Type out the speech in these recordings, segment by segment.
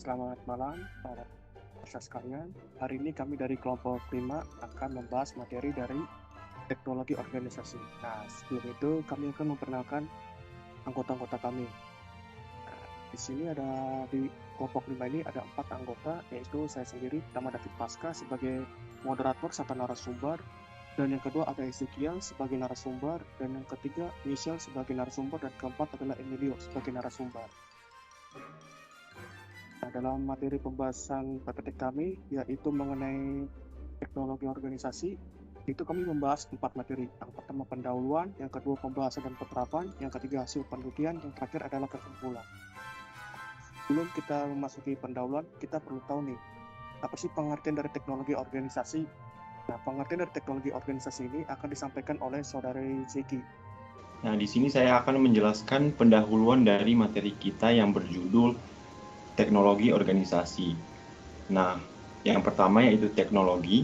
Selamat malam para peserta sekalian. Hari ini kami dari kelompok 5 akan membahas materi dari teknologi organisasi. Nah, sebelum itu kami akan memperkenalkan anggota-anggota kami. Nah, di sini di kelompok 5 ini ada 4 anggota, yaitu saya sendiri, nama David Pasca sebagai moderator serta narasumber, dan yang kedua ada Ezekiel sebagai narasumber, dan yang ketiga Michelle sebagai narasumber, dan keempat adalah Emilio sebagai narasumber. Nah, dalam materi pembahasan PPT kami, yaitu mengenai teknologi organisasi, itu kami membahas 4 materi. Yang pertama pendahuluan, yang kedua pembahasan dan penerapan, yang ketiga hasil penelitian, yang terakhir adalah kesimpulan. Sebelum kita memasuki pendahuluan, kita perlu tahu nih, apa sih pengertian dari teknologi organisasi? Nah, pengertian dari teknologi organisasi ini akan disampaikan oleh Saudara Zeki. Nah, di sini saya akan menjelaskan pendahuluan dari materi kita yang berjudul teknologi organisasi. Nah, yang pertama yaitu teknologi.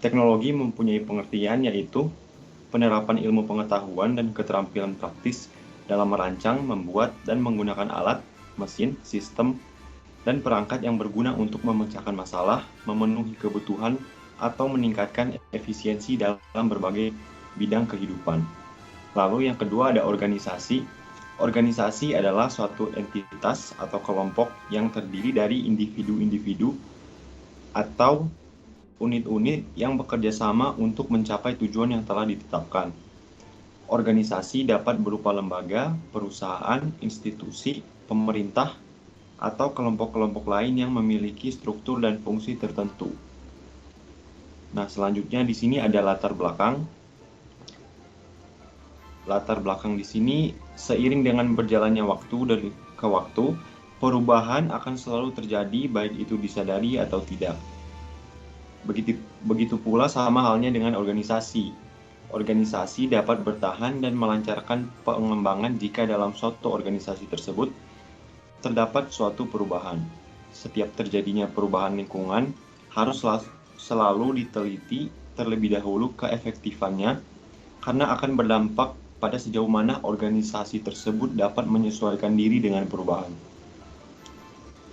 Teknologi mempunyai pengertian yaitu penerapan ilmu pengetahuan dan keterampilan praktis dalam merancang, membuat, dan menggunakan alat, mesin, sistem, dan perangkat yang berguna untuk memecahkan masalah, memenuhi kebutuhan, atau meningkatkan efisiensi dalam berbagai bidang kehidupan. Lalu yang kedua ada organisasi. Organisasi adalah suatu entitas atau kelompok yang terdiri dari individu-individu atau unit-unit yang bekerja sama untuk mencapai tujuan yang telah ditetapkan. Organisasi dapat berupa lembaga, perusahaan, institusi, pemerintah, atau kelompok-kelompok lain yang memiliki struktur dan fungsi tertentu. Nah, selanjutnya di sini ada latar belakang. Latar belakang di sini seiring dengan berjalannya waktu dari ke waktu, perubahan akan selalu terjadi baik itu disadari atau tidak. Begitu pula sama halnya dengan organisasi. Organisasi dapat bertahan dan melancarkan pengembangan jika dalam suatu organisasi tersebut terdapat suatu perubahan. Setiap terjadinya perubahan lingkungan harus selalu diteliti terlebih dahulu keefektifannya karena akan berdampak pada sejauh mana organisasi tersebut dapat menyesuaikan diri dengan perubahan.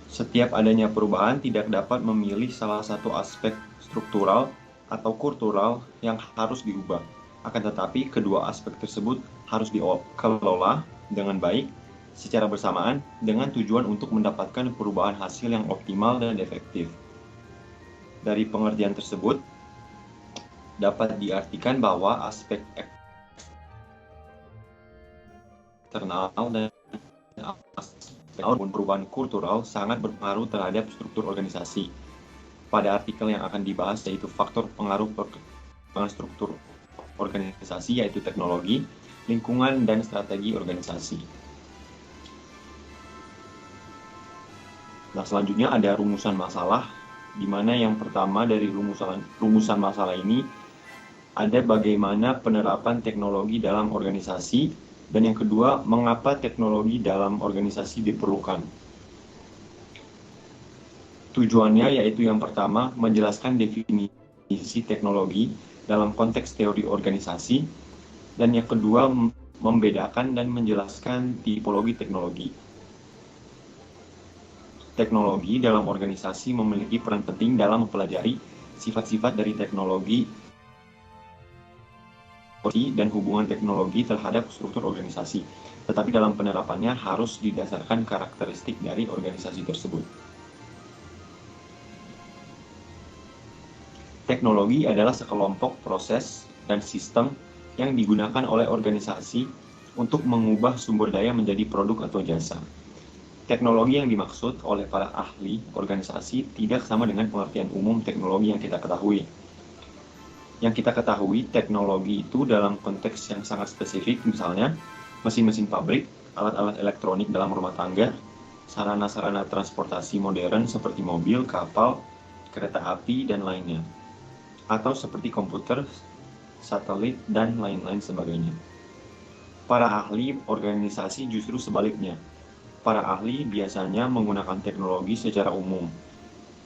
Setiap adanya perubahan tidak dapat memilih salah satu aspek struktural atau kultural yang harus diubah. Akan tetapi, kedua aspek tersebut harus dikelola dengan baik secara bersamaan dengan tujuan untuk mendapatkan perubahan hasil yang optimal dan efektif. Dari pengertian tersebut, dapat diartikan bahwa aspek eksternal dan aspek perubahan kultural sangat berpengaruh terhadap struktur organisasi. Pada artikel yang akan dibahas yaitu faktor pengaruh struktur organisasi yaitu teknologi, lingkungan, dan strategi organisasi. Nah, selanjutnya ada rumusan masalah, di mana yang pertama dari rumusan masalah ini ada bagaimana penerapan teknologi dalam organisasi, dan yang kedua, mengapa teknologi dalam organisasi diperlukan. Tujuannya yaitu yang pertama, menjelaskan definisi teknologi dalam konteks teori organisasi, dan yang kedua, membedakan dan menjelaskan tipologi teknologi. Teknologi dalam organisasi memiliki peran penting dalam mempelajari sifat-sifat dari teknologi dan hubungan teknologi terhadap struktur organisasi, tetapi dalam penerapannya harus didasarkan karakteristik dari organisasi tersebut. Teknologi adalah sekelompok proses dan sistem yang digunakan oleh organisasi untuk mengubah sumber daya menjadi produk atau jasa. Teknologi yang dimaksud oleh para ahli organisasi tidak sama dengan pengertian umum teknologi yang kita ketahui. Yang kita ketahui, teknologi itu dalam konteks yang sangat spesifik, misalnya mesin-mesin pabrik, alat-alat elektronik dalam rumah tangga, sarana-sarana transportasi modern seperti mobil, kapal, kereta api, dan lainnya. Atau seperti komputer, satelit, dan lain-lain sebagainya. Para ahli organisasi justru sebaliknya. Para ahli biasanya menggunakan teknologi secara umum.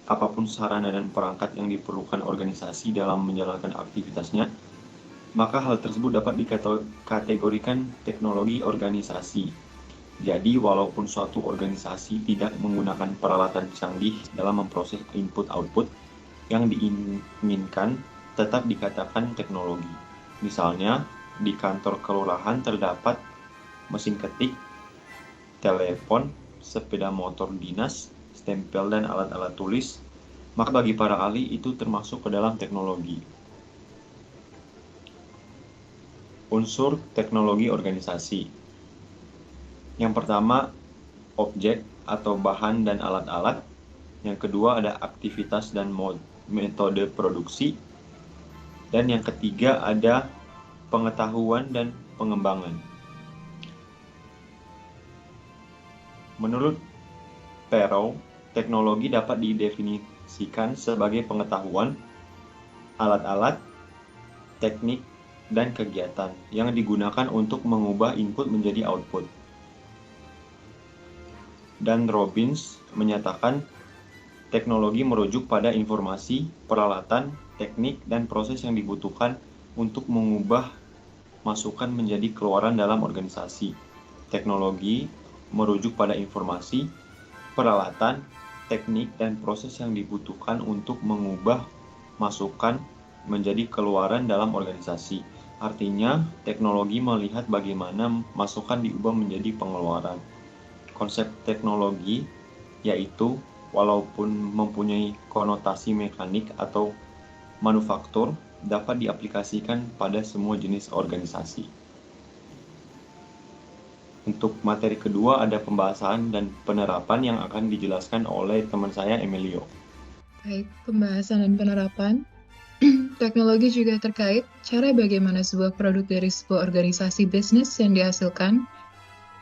Apapun sarana dan perangkat yang diperlukan organisasi dalam menjalankan aktivitasnya, maka hal tersebut dapat dikategorikan teknologi organisasi. Jadi, walaupun suatu organisasi tidak menggunakan peralatan canggih dalam memproses input-output, yang diinginkan tetap dikatakan teknologi. Misalnya, di kantor kelurahan terdapat mesin ketik, telepon, sepeda motor dinas, stempel, dan alat-alat tulis, maka bagi para ahli itu termasuk ke dalam teknologi. Unsur teknologi organisasi. Yang pertama, objek atau bahan dan alat-alat. Yang kedua ada aktivitas dan metode produksi. Dan yang ketiga ada pengetahuan dan pengembangan. Menurut Perrow, teknologi dapat didefinisikan sebagai pengetahuan, alat-alat, teknik, dan kegiatan yang digunakan untuk mengubah input menjadi output. Dan Robbins menyatakan teknologi merujuk pada informasi, peralatan, teknik, dan proses yang dibutuhkan untuk mengubah masukan menjadi keluaran dalam organisasi. Teknologi merujuk pada informasi, peralatan, teknik, dan proses yang dibutuhkan untuk mengubah masukan menjadi keluaran dalam organisasi. Artinya, teknologi melihat bagaimana masukan diubah menjadi pengeluaran. Konsep teknologi yaitu walaupun mempunyai konotasi mekanik atau manufaktur, dapat diaplikasikan pada semua jenis organisasi. Untuk materi kedua ada pembahasan dan penerapan yang akan dijelaskan oleh teman saya Emilio. Baik, pembahasan dan penerapan. Teknologi juga terkait cara bagaimana sebuah produk dari sebuah organisasi bisnis yang dihasilkan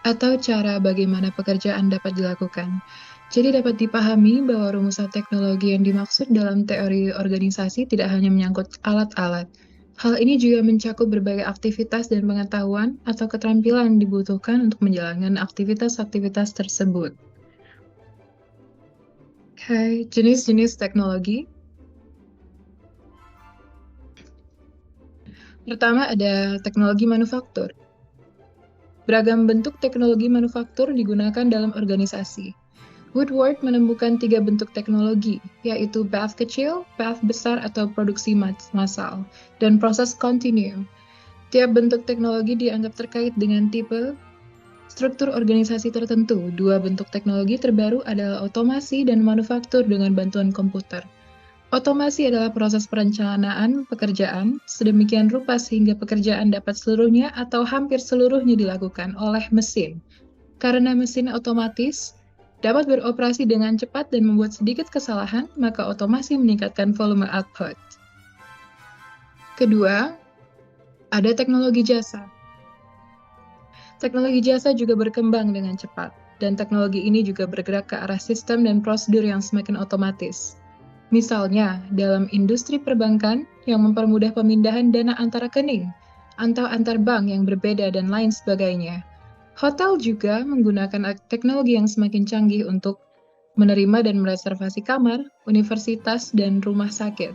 atau cara bagaimana pekerjaan dapat dilakukan. Jadi dapat dipahami bahwa rumusan teknologi yang dimaksud dalam teori organisasi tidak hanya menyangkut alat-alat. Hal ini juga mencakup berbagai aktivitas dan pengetahuan atau keterampilan dibutuhkan untuk menjalankan aktivitas-aktivitas tersebut. Oke, jenis-jenis teknologi. Pertama ada teknologi manufaktur. Beragam bentuk teknologi manufaktur digunakan dalam organisasi. Woodward menemukan 3 bentuk teknologi, yaitu bath kecil, bath besar atau produksi massal, dan proses kontinu. Tiap bentuk teknologi dianggap terkait dengan tipe struktur organisasi tertentu. 2 bentuk teknologi terbaru adalah otomasi dan manufaktur dengan bantuan komputer. Otomasi adalah proses perencanaan pekerjaan sedemikian rupa sehingga pekerjaan dapat seluruhnya atau hampir seluruhnya dilakukan oleh mesin. Karena mesin otomatis dapat beroperasi dengan cepat dan membuat sedikit kesalahan, maka otomasi meningkatkan volume output. Kedua, ada teknologi jasa. Teknologi jasa juga berkembang dengan cepat, dan teknologi ini juga bergerak ke arah sistem dan prosedur yang semakin otomatis. Misalnya, dalam industri perbankan yang mempermudah pemindahan dana antar rekening, atau antar bank yang berbeda dan lain sebagainya. Hotel juga menggunakan teknologi yang semakin canggih untuk menerima dan mereservasi kamar, universitas, dan rumah sakit.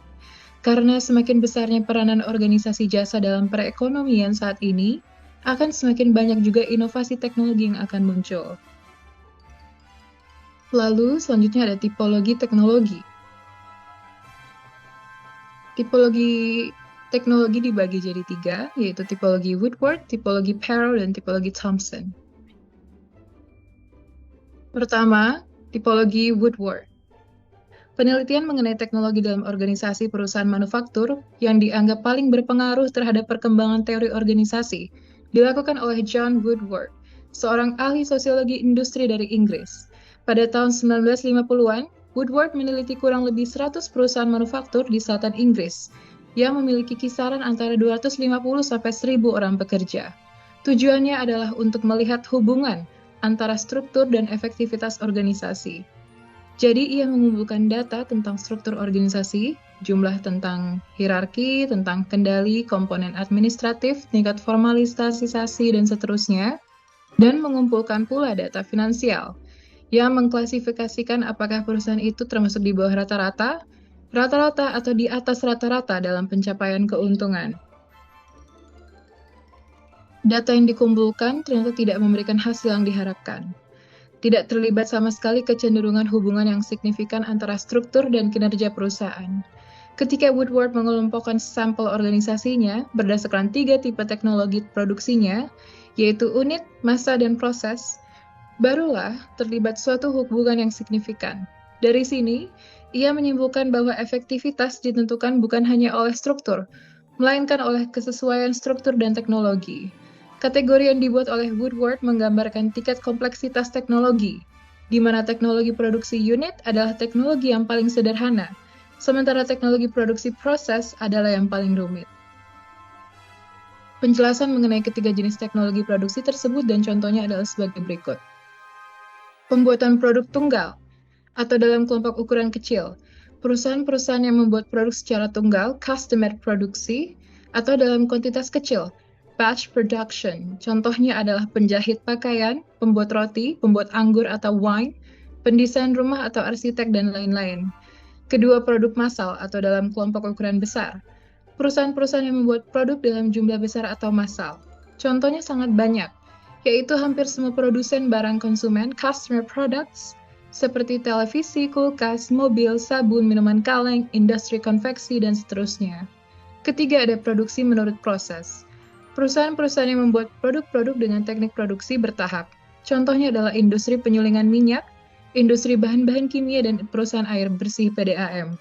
Karena semakin besarnya peranan organisasi jasa dalam perekonomian saat ini, akan semakin banyak juga inovasi teknologi yang akan muncul. Lalu, selanjutnya ada tipologi teknologi. Tipologi teknologi dibagi jadi 3, yaitu tipologi Woodward, tipologi Perrow, dan tipologi Thomson. Pertama, tipologi Woodward. Penelitian mengenai teknologi dalam organisasi perusahaan manufaktur yang dianggap paling berpengaruh terhadap perkembangan teori organisasi dilakukan oleh John Woodward, seorang ahli sosiologi industri dari Inggris. Pada tahun 1950-an, Woodward meneliti kurang lebih 100 perusahaan manufaktur di selatan Inggris yang memiliki kisaran antara 250 sampai 1.000 orang pekerja. Tujuannya adalah untuk melihat hubungan antara struktur dan efektivitas organisasi. Jadi ia mengumpulkan data tentang struktur organisasi, jumlah tentang hierarki, tentang kendali, komponen administratif, tingkat formalisasi, dan seterusnya, dan mengumpulkan pula data finansial yang mengklasifikasikan apakah perusahaan itu termasuk di bawah rata-rata, rata-rata atau di atas rata-rata dalam pencapaian keuntungan. Data yang dikumpulkan ternyata tidak memberikan hasil yang diharapkan. Tidak terlibat sama sekali kecenderungan hubungan yang signifikan antara struktur dan kinerja perusahaan. Ketika Woodward mengelompokkan sampel organisasinya berdasarkan 3 tipe teknologi produksinya, yaitu unit, massa, dan proses, barulah terlibat suatu hubungan yang signifikan. Dari sini, ia menyimpulkan bahwa efektivitas ditentukan bukan hanya oleh struktur, melainkan oleh kesesuaian struktur dan teknologi. Kategori yang dibuat oleh Woodward menggambarkan tingkat kompleksitas teknologi, di mana teknologi produksi unit adalah teknologi yang paling sederhana, sementara teknologi produksi proses adalah yang paling rumit. Penjelasan mengenai ketiga jenis teknologi produksi tersebut dan contohnya adalah sebagai berikut. Pembuatan produk tunggal, atau dalam kelompok ukuran kecil, perusahaan-perusahaan yang membuat produk secara tunggal, custom-made produksi, atau dalam kuantitas kecil, batch production. Contohnya adalah penjahit pakaian, pembuat roti, pembuat anggur atau wine, pendesain rumah atau arsitek, dan lain-lain. Kedua, produk massal atau dalam kelompok ukuran besar. Perusahaan-perusahaan yang membuat produk dalam jumlah besar atau massal. Contohnya sangat banyak, yaitu hampir semua produsen barang konsumen, customer products, seperti televisi, kulkas, mobil, sabun, minuman kaleng, industri konveksi, dan seterusnya. Ketiga, ada produksi menurut proses. Perusahaan-perusahaan yang membuat produk-produk dengan teknik produksi bertahap. Contohnya adalah industri penyulingan minyak, industri bahan-bahan kimia, dan perusahaan air bersih PDAM.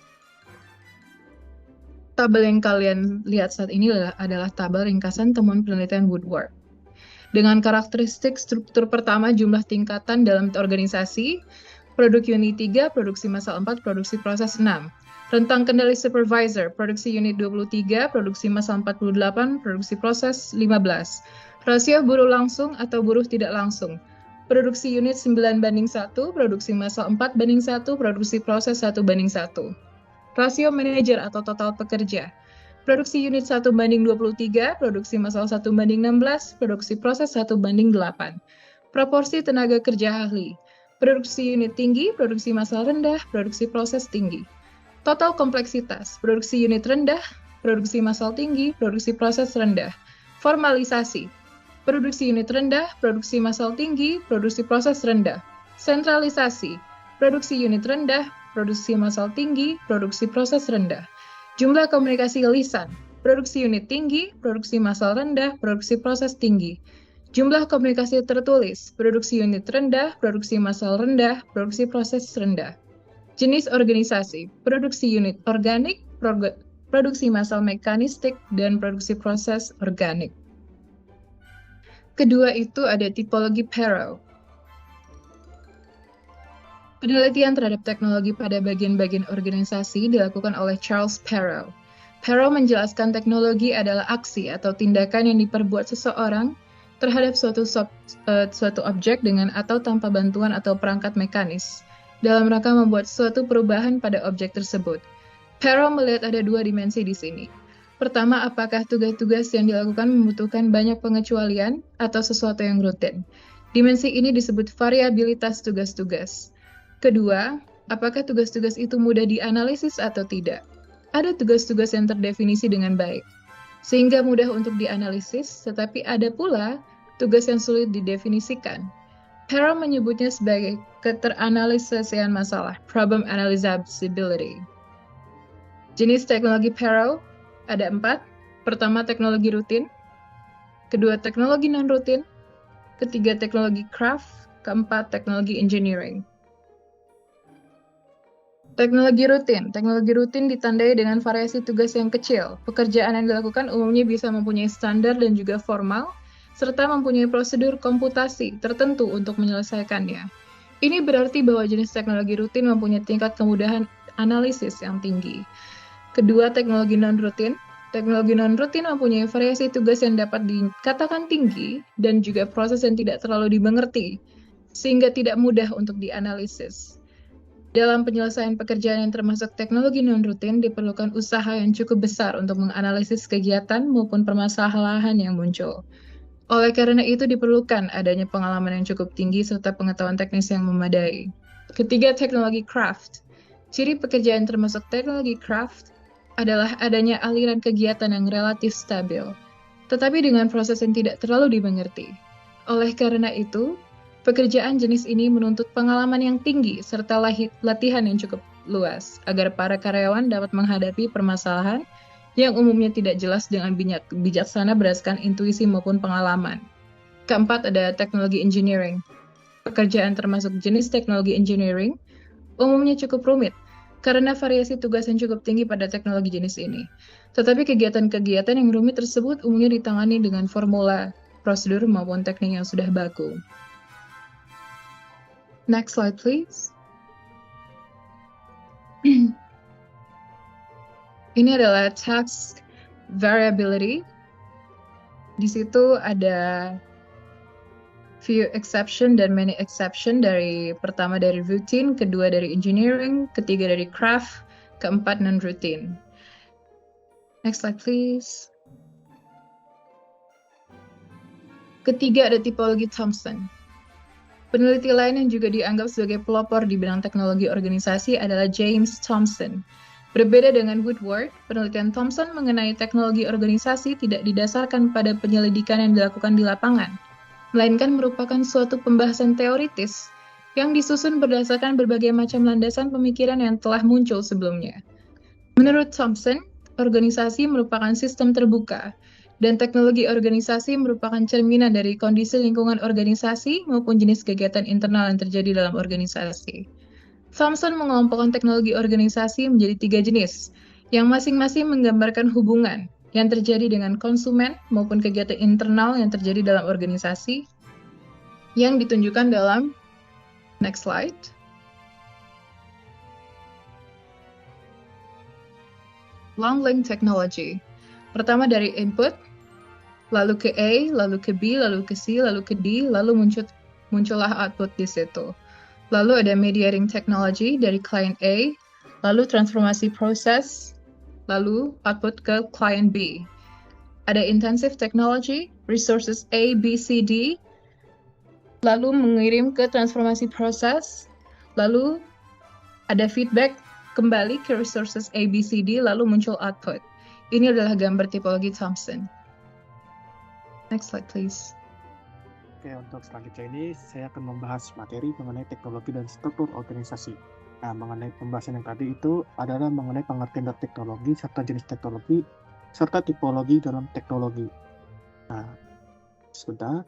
Tabel yang kalian lihat saat ini adalah tabel ringkasan temuan penelitian Woodward. Dengan karakteristik struktur pertama jumlah tingkatan dalam organisasi, produk unit 3, produksi massal 4, produksi proses 6. Rentang kendali supervisor, produksi unit 23, produksi massal 48, produksi proses 15. Rasio buruh langsung atau buruh tidak langsung. Produksi unit 9:1, produksi massal 4:1, produksi proses 1:1. Rasio manajer atau total pekerja. Produksi unit 1:23, produksi massal 1:16, produksi proses 1:8. Proporsi tenaga kerja ahli. Produksi unit tinggi, produksi massal rendah, produksi proses tinggi. Total kompleksitas, produksi unit rendah, produksi massal tinggi, produksi proses rendah. Formalisasi, produksi unit rendah, produksi massal tinggi, produksi proses rendah. Sentralisasi, produksi unit rendah, produksi massal tinggi, produksi proses rendah. Jumlah komunikasi lisan, produksi unit tinggi, produksi massal rendah, produksi proses tinggi. Jumlah komunikasi tertulis, produksi unit rendah, produksi massal rendah, produksi proses rendah. Jenis organisasi, produksi unit organik, produksi massal mekanistik, dan produksi proses organik. Kedua itu ada tipologi Paro. Penelitian terhadap teknologi pada bagian-bagian organisasi dilakukan oleh Charles Perrow. Perrow menjelaskan teknologi adalah aksi atau tindakan yang diperbuat seseorang terhadap suatu objek dengan atau tanpa bantuan atau perangkat mekanis, dalam rangka membuat suatu perubahan pada objek tersebut. Perrow melihat ada dua dimensi di sini. Pertama, apakah tugas-tugas yang dilakukan membutuhkan banyak pengecualian atau sesuatu yang rutin. Dimensi ini disebut variabilitas tugas-tugas. Kedua, apakah tugas-tugas itu mudah dianalisis atau tidak. Ada tugas-tugas yang terdefinisi dengan baik, sehingga mudah untuk dianalisis, tetapi ada pula tugas yang sulit didefinisikan. Perrow menyebutnya sebagai keteranalisasian masalah, problem analyzability. Jenis teknologi Perrow ada 4. Pertama, teknologi rutin. Kedua, teknologi non-rutin. Ketiga, teknologi craft. Keempat, teknologi engineering. Teknologi rutin. Teknologi rutin ditandai dengan variasi tugas yang kecil. Pekerjaan yang dilakukan umumnya bisa mempunyai standar dan juga formal, serta mempunyai prosedur komputasi tertentu untuk menyelesaikannya. Ini berarti bahwa jenis teknologi rutin mempunyai tingkat kemudahan analisis yang tinggi. Kedua, teknologi non-rutin. Teknologi non-rutin mempunyai variasi tugas yang dapat dikatakan tinggi dan juga proses yang tidak terlalu dimengerti, sehingga tidak mudah untuk dianalisis. Dalam penyelesaian pekerjaan yang termasuk teknologi non-rutin, diperlukan usaha yang cukup besar untuk menganalisis kegiatan maupun permasalahan yang muncul. Oleh karena itu diperlukan adanya pengalaman yang cukup tinggi serta pengetahuan teknis yang memadai. Ketiga, teknologi craft. Ciri pekerjaan termasuk teknologi craft adalah adanya aliran kegiatan yang relatif stabil. tetapi dengan proses yang tidak terlalu dimengerti. Oleh karena itu, pekerjaan jenis ini menuntut pengalaman yang tinggi serta latihan yang cukup luas agar para karyawan dapat menghadapi permasalahan yang umumnya tidak jelas dengan bijaksana berdasarkan intuisi maupun pengalaman. Keempat, ada teknologi engineering. Pekerjaan termasuk jenis teknologi engineering umumnya cukup rumit karena variasi tugas yang cukup tinggi pada teknologi jenis ini. Tetapi kegiatan-kegiatan yang rumit tersebut umumnya ditangani dengan formula, prosedur, maupun teknik yang sudah baku. Next slide, please. Ini adalah task variability. Di situ ada few exception dan many exception pertama dari routine, kedua dari engineering, ketiga dari craft, keempat non-routine. Next slide, please. Ketiga ada tipologi Thomson. Peneliti lain yang juga dianggap sebagai pelopor di bidang teknologi organisasi adalah James Thomson. Berbeda dengan Woodward, penelitian Thomson mengenai teknologi organisasi tidak didasarkan pada penyelidikan yang dilakukan di lapangan, melainkan merupakan suatu pembahasan teoritis yang disusun berdasarkan berbagai macam landasan pemikiran yang telah muncul sebelumnya. Menurut Thomson, organisasi merupakan sistem terbuka, dan teknologi organisasi merupakan cerminan dari kondisi lingkungan organisasi maupun jenis kegiatan internal yang terjadi dalam organisasi. Thomson mengelompokkan teknologi organisasi menjadi 3 jenis, yang masing-masing menggambarkan hubungan yang terjadi dengan konsumen maupun kegiatan internal yang terjadi dalam organisasi, yang ditunjukkan dalam next slide. Long link technology. Pertama dari input, lalu ke A, lalu ke B, lalu ke C, lalu ke D, lalu muncullah output di situ. Lalu ada mediating technology dari client A, lalu transformasi proses, lalu output ke client B. Ada intensive technology, resources A, B, C, D, lalu mengirim ke transformasi proses, lalu ada feedback kembali ke resources A, B, C, D, lalu muncul output. Ini adalah gambar tipologi Thomson. Next slide, please. Oke, untuk selanjutnya ini saya akan membahas materi mengenai teknologi dan struktur organisasi. Nah, mengenai pembahasan yang tadi itu adalah mengenai pengertian dari teknologi, serta jenis teknologi, serta tipologi dalam teknologi. Nah, sudah.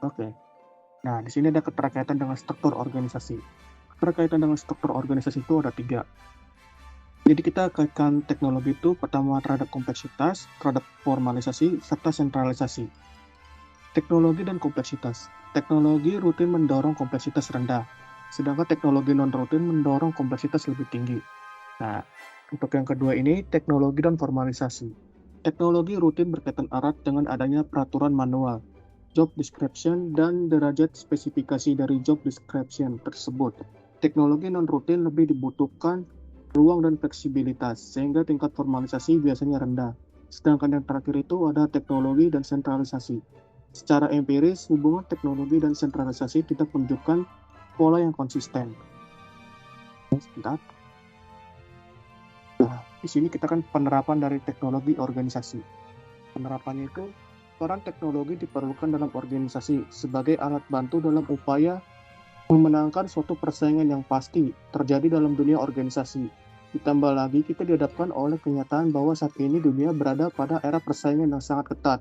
Oke. Nah, di sini ada keterkaitan dengan struktur organisasi. Keterkaitan dengan struktur organisasi itu ada 3. Jadi kita kaitkan teknologi itu pertama terhadap kompleksitas, terhadap formalisasi, serta sentralisasi. Teknologi dan kompleksitas. Teknologi rutin mendorong kompleksitas rendah, sedangkan teknologi non-rutin mendorong kompleksitas lebih tinggi. Nah, untuk yang kedua ini, teknologi dan formalisasi. Teknologi rutin berkaitan erat dengan adanya peraturan manual, job description, dan derajat spesifikasi dari job description tersebut. Teknologi non-rutin lebih dibutuhkan ruang dan fleksibilitas, sehingga tingkat formalisasi biasanya rendah. Sedangkan yang terakhir itu ada teknologi dan sentralisasi. Secara empiris, hubungan teknologi dan sentralisasi tidak menunjukkan pola yang konsisten. Sebentar. Nah, di sini kita kan penerapan dari teknologi organisasi. Penerapannya itu, peran teknologi diperlukan dalam organisasi sebagai alat bantu dalam upaya memenangkan suatu persaingan yang pasti terjadi dalam dunia organisasi. Ditambah lagi, kita dihadapkan oleh kenyataan bahwa saat ini dunia berada pada era persaingan yang sangat ketat.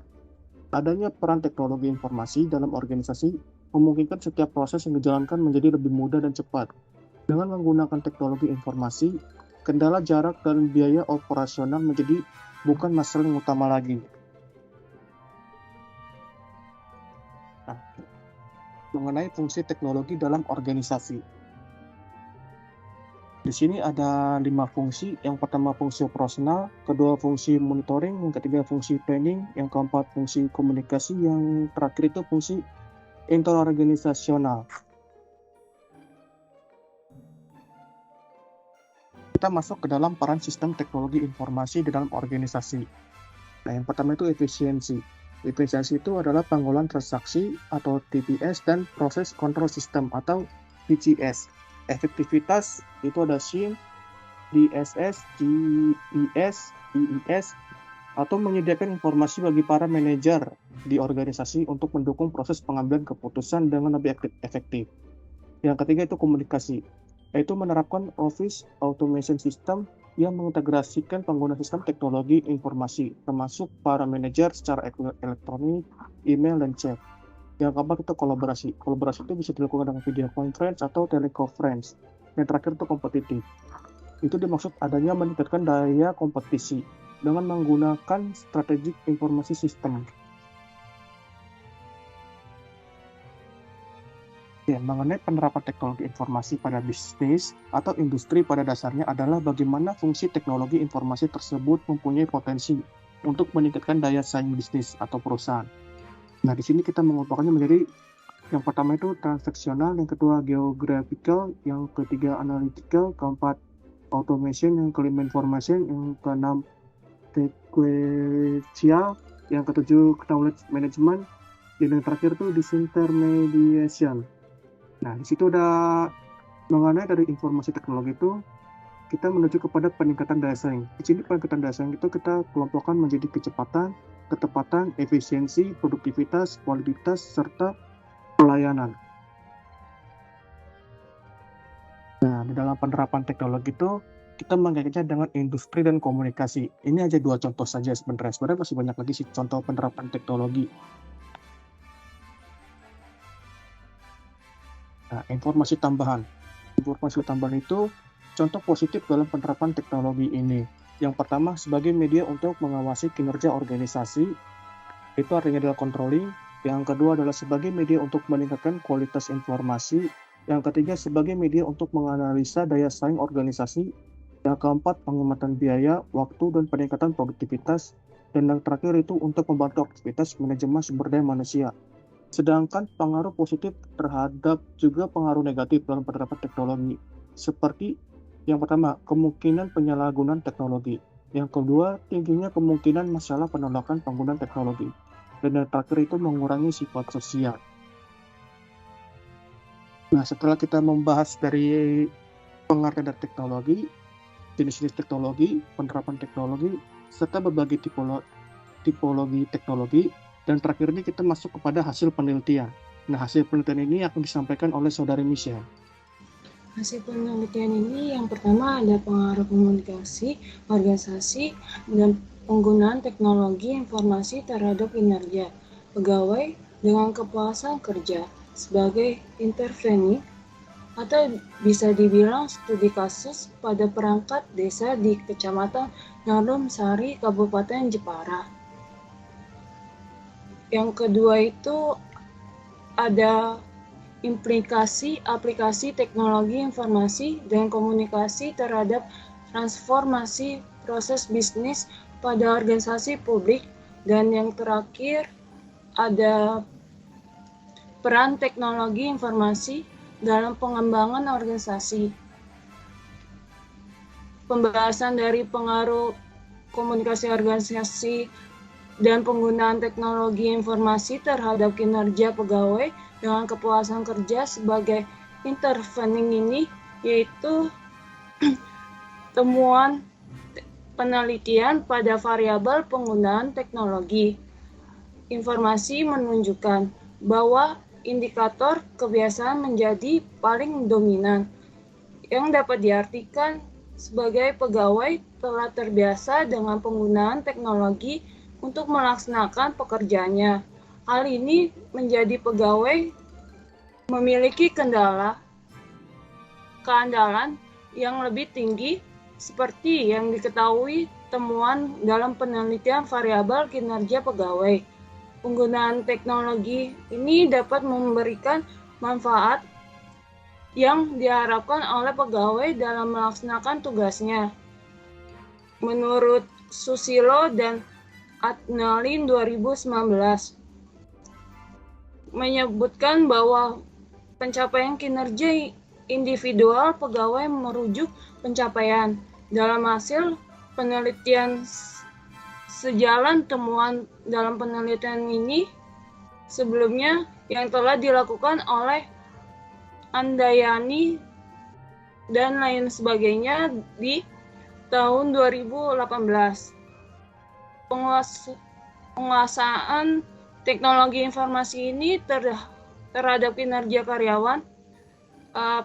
Adanya peran teknologi informasi dalam organisasi memungkinkan setiap proses yang dijalankan menjadi lebih mudah dan cepat. Dengan menggunakan teknologi informasi, kendala jarak dan biaya operasional menjadi bukan masalah yang utama lagi. Nah, mengenai fungsi teknologi dalam organisasi. Di sini ada 5 fungsi. Yang pertama fungsi operasional, kedua fungsi monitoring, yang ketiga fungsi planning, yang keempat fungsi komunikasi, yang terakhir itu fungsi interorganisasional. Kita masuk ke dalam peran sistem teknologi informasi di dalam organisasi. Nah, yang pertama itu efisiensi. Efisiensi itu adalah pengolahan transaksi atau TPS dan proses kontrol sistem atau PCS. Efektivitas itu ada SIM, DSS, GIS, IIS, atau menyediakan informasi bagi para manajer di organisasi untuk mendukung proses pengambilan keputusan dengan lebih efektif. Yang ketiga itu komunikasi, yaitu menerapkan Office Automation System yang mengintegrasikan pengguna sistem teknologi informasi, termasuk para manajer secara elektronik, email, dan chat. Yang keempat itu kolaborasi. Kolaborasi itu bisa dilakukan dengan video conference atau teleconference. Yang terakhir itu kompetitif. Itu dimaksud adanya meningkatkan daya kompetisi dengan menggunakan strategic informasi sistem. Ya, mengenai penerapan teknologi informasi pada bisnis atau industri pada dasarnya adalah bagaimana fungsi teknologi informasi tersebut mempunyai potensi untuk meningkatkan daya saing bisnis atau perusahaan. Nah, di sini kita mengelompokkannya menjadi yang pertama itu transaksional, yang kedua geographical, yang ketiga analytical, keempat automation, yang kelima information, yang keenam sequential, yang ketujuh knowledge management, dan yang terakhir itu disintermediation. Nah, di situ udah mengenai dari informasi teknologi itu kita menuju kepada peningkatan daya saing. Di sini peningkatan daya saing itu kita kelompokkan menjadi kecepatan, ketepatan, efisiensi, produktivitas, kualitas, serta pelayanan. Nah, di dalam penerapan teknologi itu kita mengaitnya dengan industri dan komunikasi. Ini aja 2 contoh saja sebenarnya. Sebenarnya masih banyak lagi sih contoh penerapan teknologi. Nah, informasi tambahan. Informasi tambahan itu contoh positif dalam penerapan teknologi ini. Yang pertama, sebagai media untuk mengawasi kinerja organisasi, itu artinya adalah controlling. Yang kedua adalah sebagai media untuk meningkatkan kualitas informasi. Yang ketiga, sebagai media untuk menganalisa daya saing organisasi. Yang keempat, penghematan biaya, waktu, dan peningkatan produktivitas. Dan yang terakhir itu untuk membantu aktivitas manajemen sumber daya manusia. Sedangkan pengaruh positif terhadap juga pengaruh negatif dalam penerapan teknologi. Seperti yang pertama, kemungkinan penyalahgunaan teknologi. Yang kedua, tingginya kemungkinan masalah penolakan penggunaan teknologi. Dan yang terakhir itu mengurangi sifat sosial. Nah, setelah kita membahas dari pengertian dari teknologi, jenis-jenis teknologi, penerapan teknologi, serta berbagai tipologi teknologi, dan terakhir ini kita masuk kepada hasil penelitian. Nah, hasil penelitian ini akan disampaikan oleh Saudari Michelle. Hasil penelitian ini yang pertama ada pengaruh komunikasi, organisasi, dan penggunaan teknologi informasi terhadap kinerja pegawai dengan kepuasan kerja sebagai intervening atau bisa dibilang studi kasus pada perangkat desa di Kecamatan Nyarum Sari, Kabupaten Jepara. Yang kedua itu ada implikasi aplikasi teknologi informasi dan komunikasi terhadap transformasi proses bisnis pada organisasi publik. Dan yang terakhir ada peran teknologi informasi dalam pengembangan organisasi. Pembahasan dari pengaruh komunikasi organisasi dan penggunaan teknologi informasi terhadap kinerja pegawai dengan kepuasan kerja sebagai intervening ini, yaitu temuan penelitian pada variabel penggunaan teknologi informasi menunjukkan bahwa indikator kebiasaan menjadi paling dominan, yang dapat diartikan sebagai pegawai telah terbiasa dengan penggunaan teknologi untuk melaksanakan pekerjaannya. Hal ini menjadi pegawai memiliki keandalan yang lebih tinggi, seperti yang diketahui temuan dalam penelitian variabel kinerja pegawai. Penggunaan teknologi ini dapat memberikan manfaat yang diharapkan oleh pegawai dalam melaksanakan tugasnya. Menurut Susilo dan Adnalin 2019 menyebutkan bahwa pencapaian kinerja individual pegawai merujuk pencapaian dalam hasil penelitian sejalan temuan dalam penelitian ini sebelumnya yang telah dilakukan oleh Andayani dan lain sebagainya di tahun 2018. penguasaan teknologi informasi ini terhadap kinerja karyawan.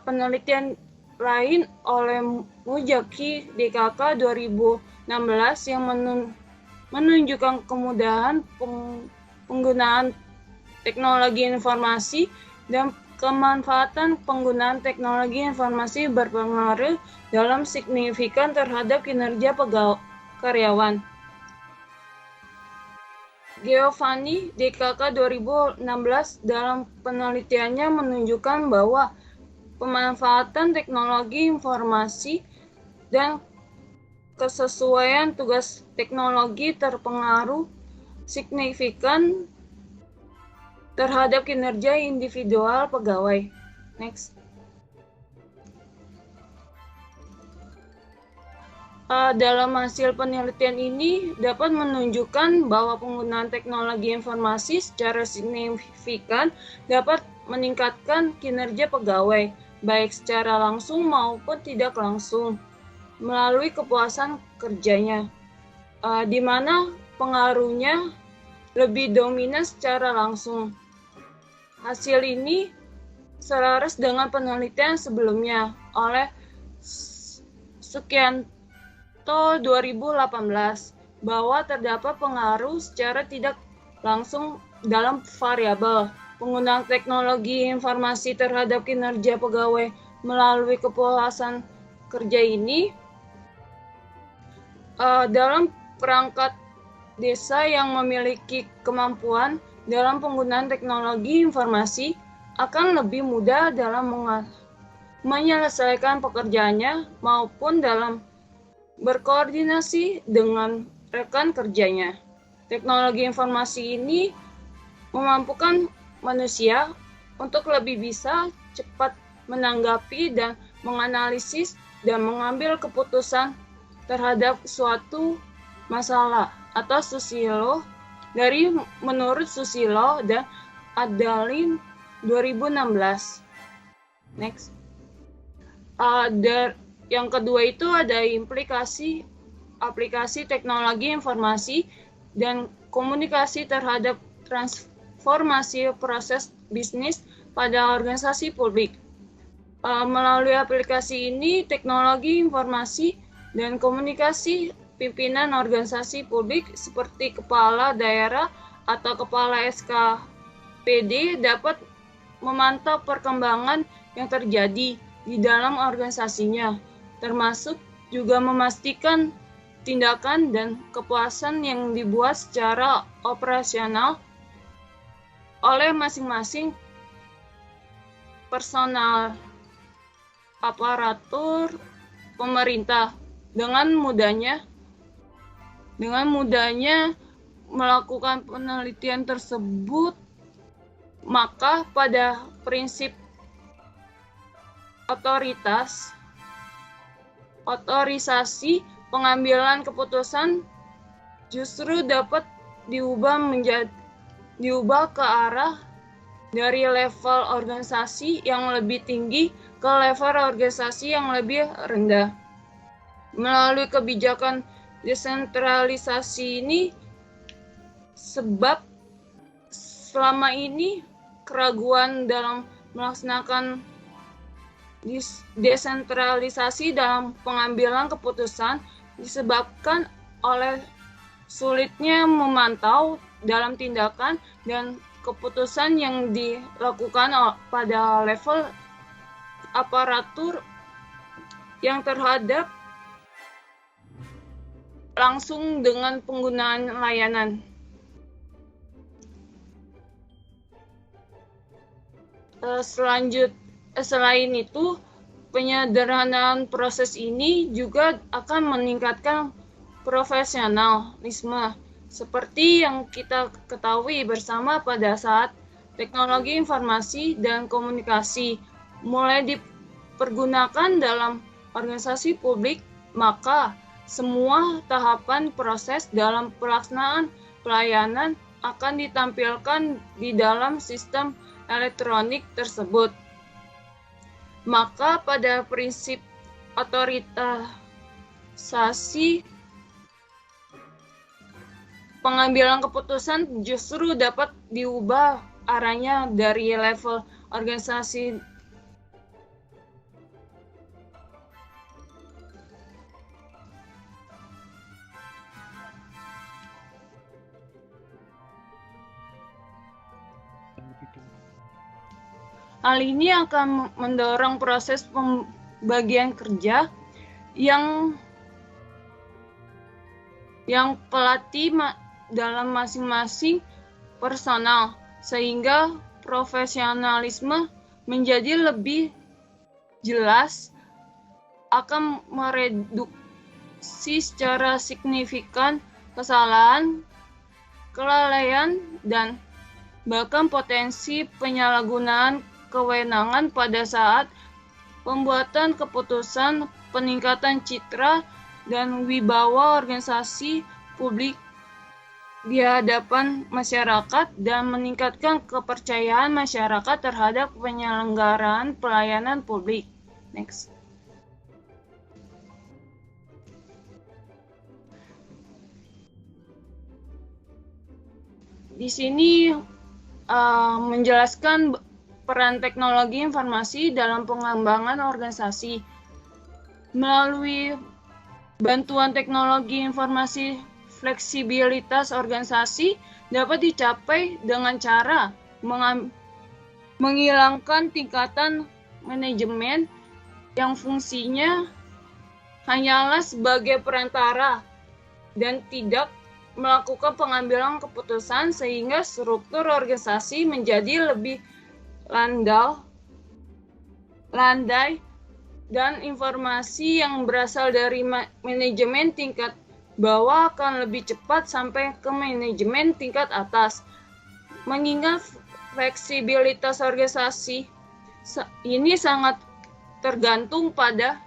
Penelitian lain oleh Mujaki DKK 2016 yang menunjukkan kemudahan penggunaan teknologi informasi dan kemanfaatan penggunaan teknologi informasi berpengaruh dalam signifikan terhadap kinerja karyawan. Giovanni DKK 2016 dalam penelitiannya menunjukkan bahwa pemanfaatan teknologi informasi dan kesesuaian tugas teknologi terpengaruh signifikan terhadap kinerja individual pegawai. Next. Dalam hasil penelitian ini dapat menunjukkan bahwa penggunaan teknologi informasi secara signifikan dapat meningkatkan kinerja pegawai, baik secara langsung maupun tidak langsung, melalui kepuasan kerjanya, di mana pengaruhnya lebih dominan secara langsung. Hasil ini selaras dengan penelitian sebelumnya oleh Sukianto 2018 bahwa terdapat pengaruh secara tidak langsung dalam variabel penggunaan teknologi informasi terhadap kinerja pegawai melalui kepuasan kerja ini. Dalam perangkat desa yang memiliki kemampuan dalam penggunaan teknologi informasi akan lebih mudah dalam menyelesaikan pekerjaannya maupun dalam berkoordinasi dengan rekan kerjanya. Teknologi informasi ini memampukan manusia untuk lebih bisa cepat menanggapi dan menganalisis dan mengambil keputusan terhadap suatu masalah atau Susilo dari menurut Susilo dan Adalin 2016. Next. Yang kedua itu ada aplikasi teknologi informasi dan komunikasi terhadap transformasi proses bisnis pada organisasi publik. Melalui aplikasi ini, teknologi informasi dan komunikasi pimpinan organisasi publik seperti kepala daerah atau kepala SKPD dapat memantau perkembangan yang terjadi di dalam organisasinya, termasuk juga memastikan tindakan dan kepuasan yang dibuat secara operasional oleh masing-masing personal aparatur pemerintah. Dengan mudahnya melakukan penelitian tersebut, maka pada prinsip otorisasi pengambilan keputusan justru dapat diubah ke arah dari level organisasi yang lebih tinggi ke level organisasi yang lebih rendah. Melalui kebijakan desentralisasi ini, sebab selama ini keraguan dalam melaksanakan desentralisasi dalam pengambilan keputusan disebabkan oleh sulitnya memantau dalam tindakan dan keputusan yang dilakukan pada level aparatur yang terhadap langsung dengan penggunaan layanan. Selain itu, penyederhanaan proses ini juga akan meningkatkan profesionalisme. Seperti yang kita ketahui bersama pada saat teknologi informasi dan komunikasi mulai dipergunakan dalam organisasi publik, maka semua tahapan proses dalam pelaksanaan pelayanan akan ditampilkan di dalam sistem elektronik tersebut. Maka pada prinsip otorisasi pengambilan keputusan justru dapat diubah arahnya dari level organisasi Hal ini akan mendorong proses pembagian kerja yang pelatih dalam masing-masing personal, sehingga profesionalisme menjadi lebih jelas, akan mereduksi secara signifikan kesalahan, kelalaian, dan bahkan potensi penyalahgunaan kewenangan pada saat pembuatan keputusan, peningkatan citra dan wibawa organisasi publik di hadapan masyarakat, dan meningkatkan kepercayaan masyarakat terhadap penyelenggaraan pelayanan publik. Next. Di sini menjelaskan peran teknologi informasi dalam pengembangan organisasi. Melalui bantuan teknologi informasi, fleksibilitas organisasi dapat dicapai dengan cara menghilangkan tingkatan manajemen yang fungsinya hanyalah sebagai perantara dan tidak melakukan pengambilan keputusan, sehingga struktur organisasi menjadi lebih landai, dan informasi yang berasal dari manajemen tingkat bawah akan lebih cepat sampai ke manajemen tingkat atas. Mengingat fleksibilitas organisasi ini sangat tergantung pada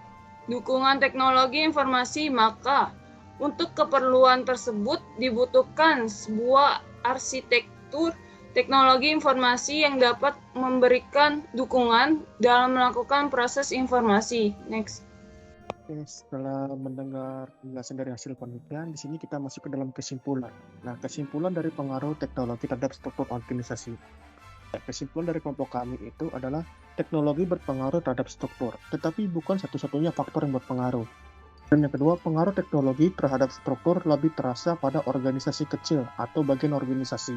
dukungan teknologi informasi, maka untuk keperluan tersebut dibutuhkan sebuah arsitektur teknologi informasi yang dapat memberikan dukungan dalam melakukan proses informasi. Next. Oke, setelah mendengar penjelasan dari hasil penelitian, di sini kita masuk ke dalam kesimpulan. Nah, kesimpulan dari pengaruh teknologi terhadap struktur organisasi. Kesimpulan dari kelompok kami itu adalah teknologi berpengaruh terhadap struktur, tetapi bukan satu-satunya faktor yang berpengaruh. Dan yang kedua, pengaruh teknologi terhadap struktur lebih terasa pada organisasi kecil atau bagian organisasi.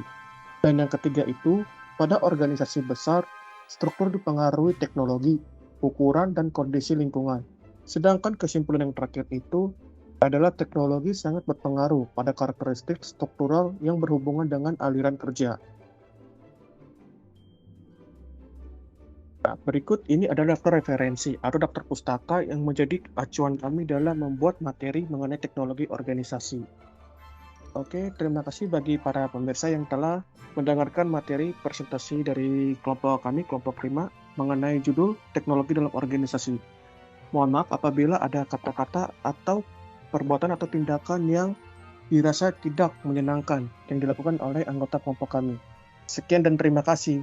Dan yang ketiga itu, pada organisasi besar, struktur dipengaruhi teknologi, ukuran, dan kondisi lingkungan. Sedangkan kesimpulan yang terakhir itu adalah teknologi sangat berpengaruh pada karakteristik struktural yang berhubungan dengan aliran kerja. Nah, berikut ini adalah daftar referensi atau daftar pustaka yang menjadi acuan kami dalam membuat materi mengenai teknologi organisasi. Oke, terima kasih bagi para pemirsa yang telah mendengarkan materi presentasi dari kelompok kami, kelompok 5, mengenai judul teknologi dalam organisasi. Mohon maaf apabila ada kata-kata atau perbuatan atau tindakan yang dirasa tidak menyenangkan yang dilakukan oleh anggota kelompok kami. Sekian dan terima kasih.